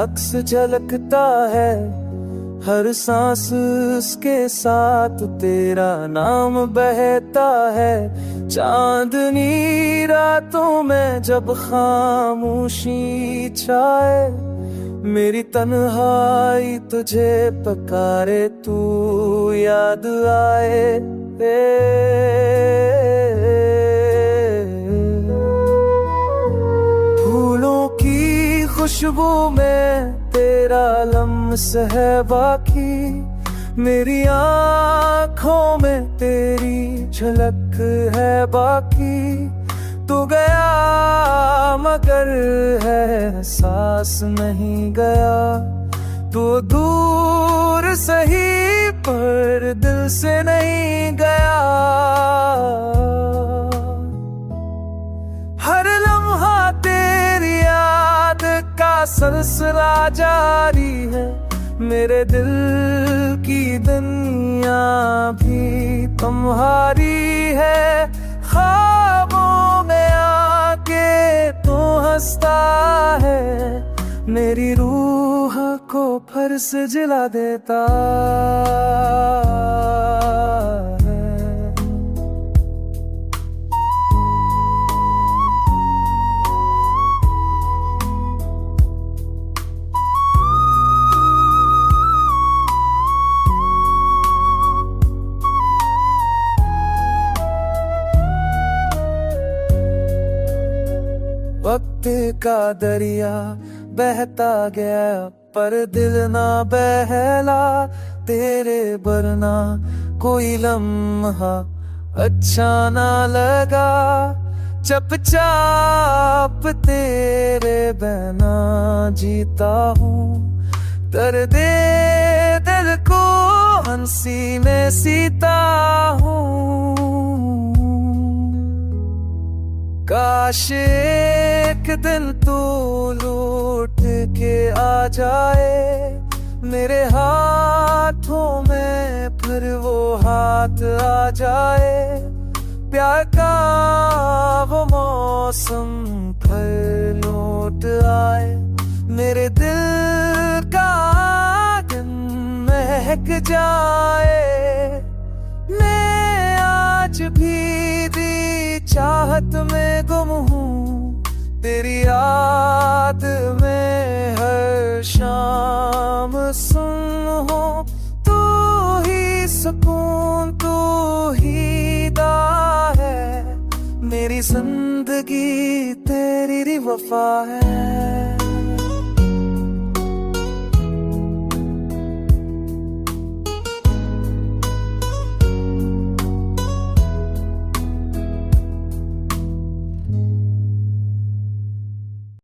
अक्स झलकता है, हर सांस उसके साथ तेरा नाम बहता है। चांदनी रातों में जब खामोशी छाए, मेरी तन्हाई तुझे पुकारे, तू याद आए। फूलों की खुशबू में तेरा लम्स है बाकी, मेरी आँखों में तेरी झलक है बाकी। तू गया मगर है सांस नहीं गया, तू दूर सही पर दिल से नहीं गया। हर लम्हा तेरी याद का सिलसिला जारी है, मेरे दिल की दुनिया भी तुम्हारी है। ख्वाबों में आके तू हंसता है, मेरी रूह को फर्श जिला देता है। वक्त का दरिया बहता गया पर दिल ना बहला, तेरे बरना कोई लम्हा अच्छा ना लगा। चुपचाप तेरे बहना जीता हूँ, दर्दे दिल को हंसी में सीता हूँ। काश एक दिन तू लौट के आ जाए, मेरे हाथों में फिर वो हाथ आ जाए। प्यार का वो मौसम फिर लौट आए, मेरे दिल का आंगन महक जाए। मैं आज भी चाहत में गुम हूँ, तेरी याद में हर शाम सुन हो। तू ही सुकून, तू ही दा है, मेरी जिंदगी तेरी वफा है।